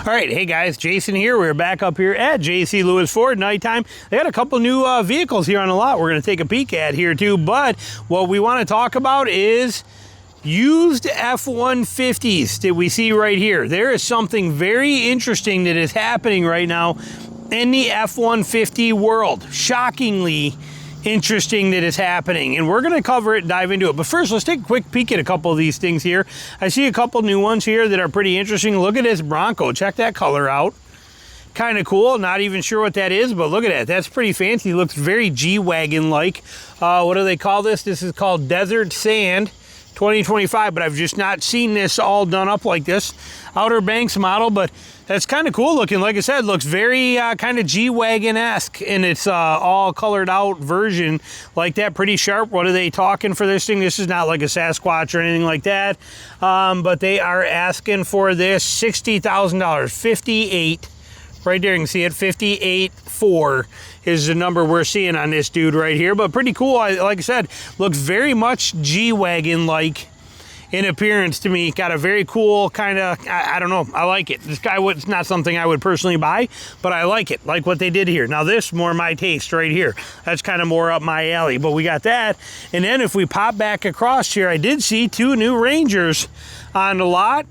All right, hey guys, Jason here. We're back up here at J.C. Lewis Ford, nighttime. They got a couple new vehicles here on the lot we're going to take a peek at here too, but what we want to talk about is used F-150s that we see right here. There is something very interesting that is happening right now in the F-150 world. Shockingly interesting that is happening, and we're going to cover it and dive into it. But first, let's take a quick peek at a couple of these things here. I see a couple new ones here that are pretty interesting. Look at this Bronco. Check that color out. Kind of cool. Not even sure what that is, but look at that. That's pretty fancy. Looks very G-Wagon like. What do they call this? This is called Desert Sand 2025, but I've just not seen this all done up like this. Outer Banks model, but that's kind of cool looking. Like I said, looks very kind of G-Wagon-esque, and it's all colored out version like that. Pretty sharp. What are they talking for this thing? This is not like a Sasquatch or anything like that, but they are asking for this $60,000, 58. Right there, you can see it, 58.4 is the number we're seeing on this dude right here. But pretty cool. Like I said, looks very much G-Wagon-like in appearance to me. Got a very cool kind of, I don't know, I like it. This guy, it's not something I would personally buy, but I like it, like what they did here. Now this, more my taste right here. That's kind of more up my alley, but we got that. And then if we pop back across here, I did see two new Rangers on the lot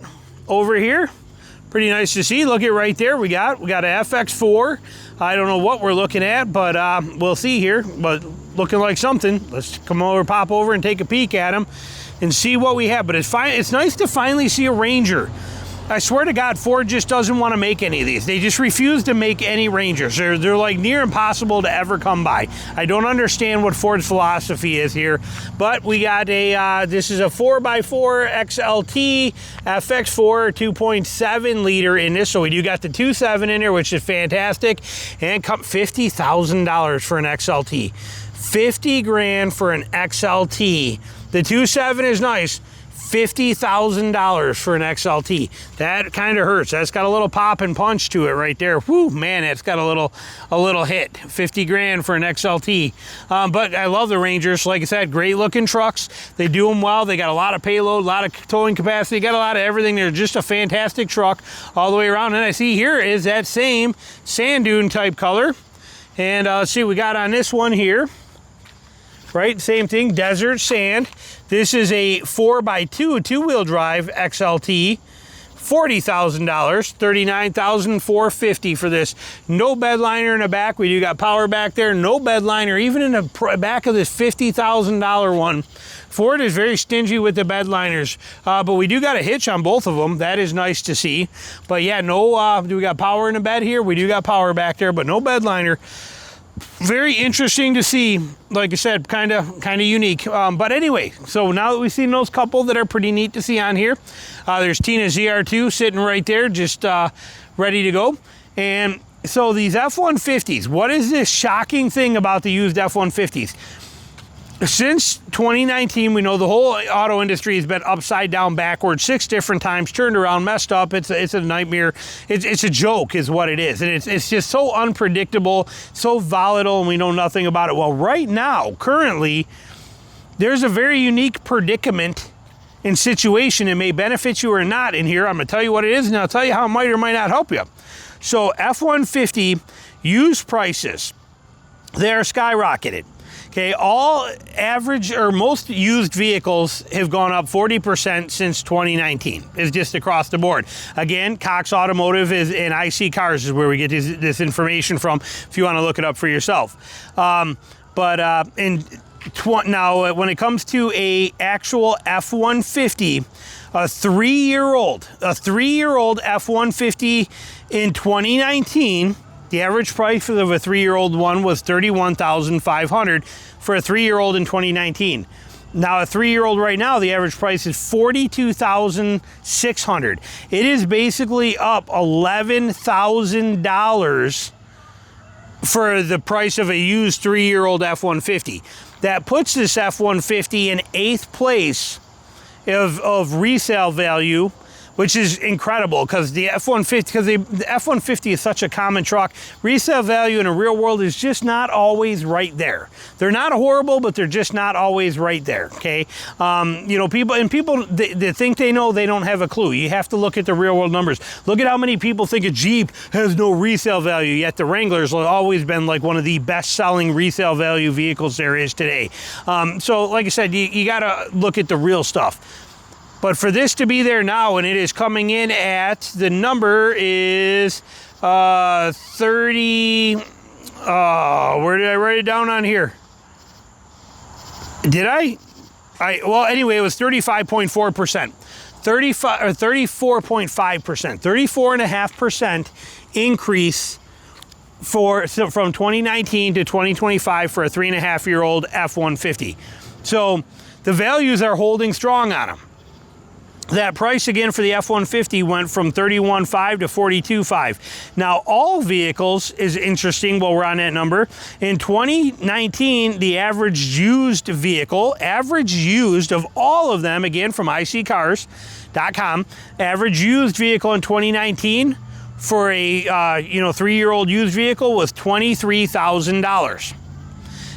over here. Pretty nice to see. Look at right there. We got a FX4. I don't know what we're looking at, but we'll see here. But looking like something. Let's come over, pop over, and take a peek at them and see what we have. But it's fine. It's nice to finally see a Ranger. I swear to God, Ford just doesn't want to make any of these. They just refuse to make any Rangers. They're like near impossible to ever come by. I don't understand what Ford's philosophy is here, but we got a, this is a 4x4 XLT FX4 2.7 liter in this. So we do got the 2.7 in there, which is fantastic. And come $50,000 for an XLT. 50 grand for an XLT. The 2.7 is nice. $50,000 for an XLT. That kind of hurts. That's got a little pop and punch to it right there. Whoo, man, it's got a little hit. 50 grand for an XLT. But I love the Rangers. Like I said, great looking trucks. They do them well. They got a lot of payload, a lot of towing capacity, got a lot of everything. They're just a fantastic truck all the way around. And I see here is that same sand dune type color. And let's see, we got on this one here. Right, same thing, Desert Sand. This is a 4x2 two-wheel drive XLT, $40,000, $39,450 for this. No bed liner in the back. We do got power back there. No bed liner, even in the back of this $50,000 one. Ford is very stingy with the bed liners, but we do got a hitch on both of them. That is nice to see. But yeah, no, do we got power in the bed here? We do got power back there, but no bed liner. Very interesting to see. Like I said, kind of unique. But anyway, so now that we've seen those couple that are pretty neat to see on here, there's Tina ZR2 sitting right there, just ready to go. And so these F-150s, what is this shocking thing about the used F-150s? Since 2019, we know the whole auto industry has been upside down, backwards, 6 different times, turned around, messed up. It's a nightmare. It's a joke is what it is. And it's just so unpredictable, so volatile, and we know nothing about it. Well, right now, currently, there's a very unique predicament and situation. It may benefit you or not in here. I'm going to tell you what it is, and I'll tell you how it might or might not help you. So F-150 used prices, they're skyrocketed. Okay, all average or most used vehicles have gone up 40% since 2019. It's just across the board. Again, Cox Automotive and IC Cars is where we get this information from if you want to look it up for yourself. Now, when it comes to a actual F-150, a three-year-old F-150 in 2019, the average price of a 3-year-old one was $31,500 for a 3-year-old in 2019. Now a 3-year-old right now, the average price is $42,600. It is basically up $11,000 for the price of a used 3-year-old F-150. That puts this F-150 in 8th place of resale value which is incredible because the F-150, because the F-150 is such a common truck. Resale value in the real world is just not always right there. They're not horrible, but they're just not always right there, okay? You know, people they think they know, they don't have a clue. You have to look at the real world numbers. Look at how many people think a Jeep has no resale value, yet the Wrangler's always been like one of the best-selling resale value vehicles there is today. So like I said, you got to look at the real stuff. But for this to be there now, and it is coming in at, the number is 30, where did I write it down on here? Did I? Well, anyway, it was 35.4%. 34.5%, 34.5% increase from 2019 to 2025 for a 3.5-year-old F-150. So the values are holding strong on them. That price again for the F-150 went from $31,500 to $42,500. Now, all vehicles is interesting while we're on that number. In 2019, the average used vehicle, average used of all of them, again from iSeeCars.com, average used vehicle in 2019 for a 3-year-old used vehicle was $23,000.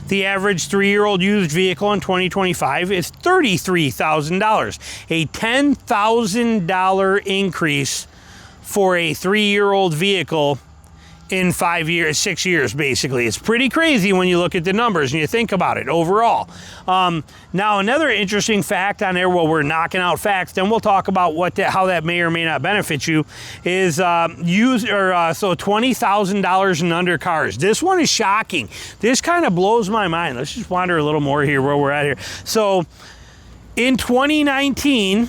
The average 3-year-old used vehicle in 2025 is $33,000, a $10,000 increase for a 3-year-old vehicle in 6 years, basically. It's pretty crazy when you look at the numbers and you think about it overall. Now, another interesting fact on there, while we're knocking out facts, then we'll talk about how that may or may not benefit you, is $20,000 and under cars. This one is shocking. This kind of blows my mind. Let's just wander a little more here where we're at here. So, in 2019,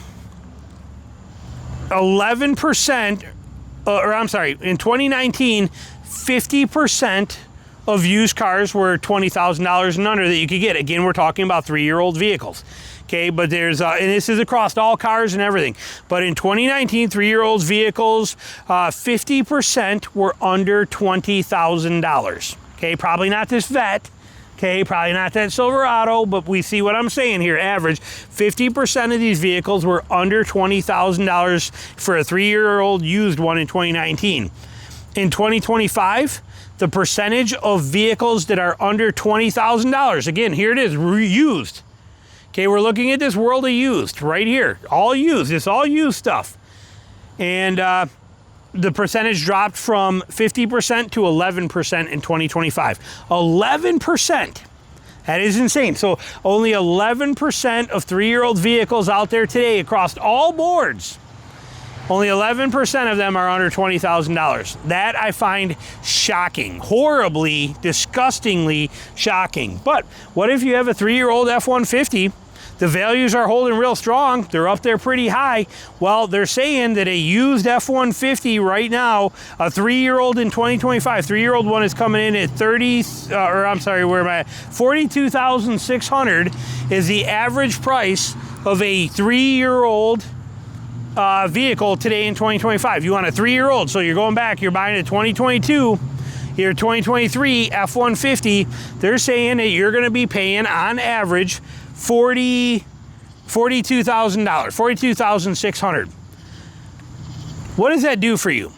11%, in 2019, 50% of used cars were $20,000 and under that you could get. Again, we're talking about 3-year-old vehicles. Okay, but there's, and this is across all cars and everything. But in 2019, 3-year-old vehicles, 50% were under $20,000. Okay, probably not this Vet. Okay, probably not that Silverado, but we see what I'm saying here. Average, 50% of these vehicles were under $20,000 for a 3-year-old used one in 2019. In 2025, the percentage of vehicles that are under $20,000, again, here it is, used. Okay, we're looking at this world of used right here. All used, it's all used stuff. And the percentage dropped from 50% to 11% in 2025. 11%. That is insane. So only 11% of 3-year-old vehicles out there today across all boards, only 11% of them are under $20,000. That I find shocking, horribly, disgustingly shocking. But what if you have a 3-year-old F-150? The values are holding real strong. They're up there pretty high. Well, they're saying that a used F-150 right now, a 3-year-old in 2025, 3-year-old one is coming in at $42,600 is the average price of a 3-year-old vehicle today in 2025. You want a 3-year-old, so you're going back, you're buying a 2022, your 2023 F-150, they're saying that you're gonna be paying on average $42,000, $42,600. What does that do for you?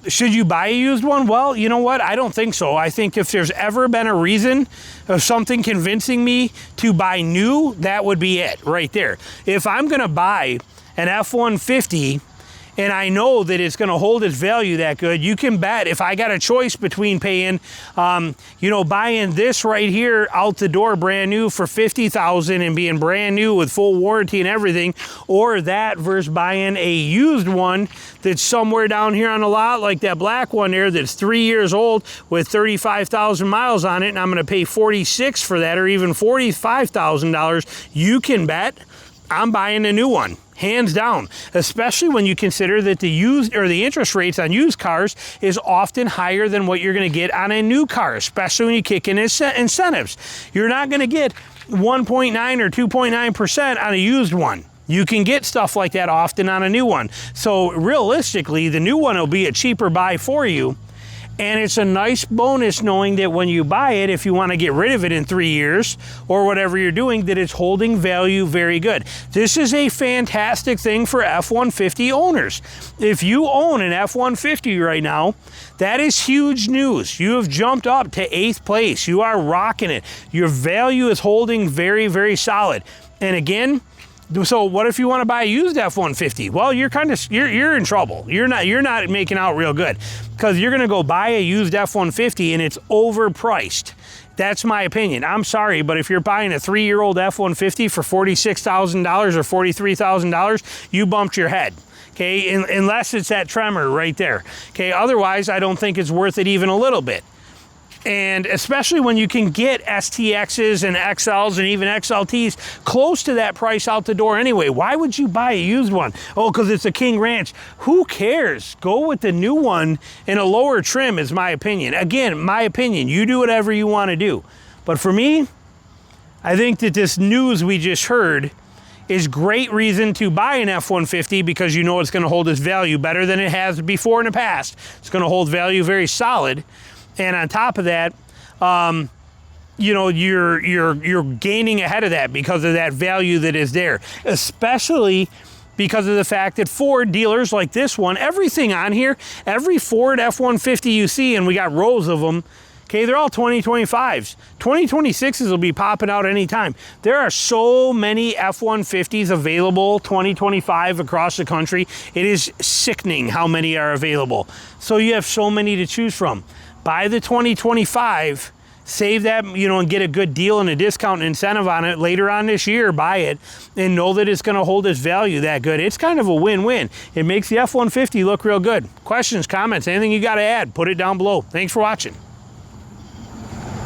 Should you buy a used one? Well, you know what? I don't think so. I think if there's ever been a reason of something convincing me to buy new, that would be it right there. If I'm gonna buy an F-150 and I know that it's going to hold its value that good, you can bet if I got a choice between paying, buying this right here out the door brand new for $50,000 and being brand new with full warranty and everything, or that versus buying a used one that's somewhere down here on the lot, like that black one there that's 3 years old with 35,000 miles on it, and I'm going to pay $46,000 for that, or even $45,000, you can bet I'm buying a new one. Hands down, especially when you consider that the used or the interest rates on used cars is often higher than what you're going to get on a new car, especially when you kick in incentives. You're not going to get 1.9 or 2.9% on a used one. You can get stuff like that often on a new one. So realistically, the new one will be a cheaper buy for you. And it's a nice bonus knowing that when you buy it, if you want to get rid of it in 3 years or whatever you're doing, that it's holding value very good. This is a fantastic thing for F-150 owners. If you own an F-150 right now, that is huge news. You have jumped up to 8th place. You are rocking it. Your value is holding very, very solid. And again, so what if you want to buy a used F-150? Well, you're in trouble. You're not making out real good, because you're going to go buy a used F-150 and it's overpriced. That's my opinion. I'm sorry, but if you're buying a 3-year-old F-150 for $46,000 or $43,000, you bumped your head. Okay, unless it's that tremor right there. Okay, otherwise I don't think it's worth it even a little bit. And especially when you can get STXs and XLs and even XLTs close to that price out the door anyway. Why would you buy a used one? Oh, because it's a King Ranch. Who cares? Go with the new one in a lower trim is my opinion. Again, my opinion. You do whatever you want to do. But for me, I think that this news we just heard is great reason to buy an F-150, because you know it's going to hold its value better than it has before in the past. It's going to hold value very solid. And on top of that, you know, you're gaining ahead of that because of that value that is there, especially because of the fact that Ford dealers like this one, everything on here, every Ford F-150 you see, and we got rows of them, okay, they're all 2025s. 2026s will be popping out anytime. There are so many F-150s available 2025 across the country. It is sickening how many are available. So you have so many to choose from. Buy the 2025, save that, you know, and get a good deal and a discount and incentive on it later on this year. Buy it and know that it's going to hold its value that good. It's kind of a win-win. It makes the F-150 look real good. Questions, comments, anything you got to add, put it down below. Thanks for watching.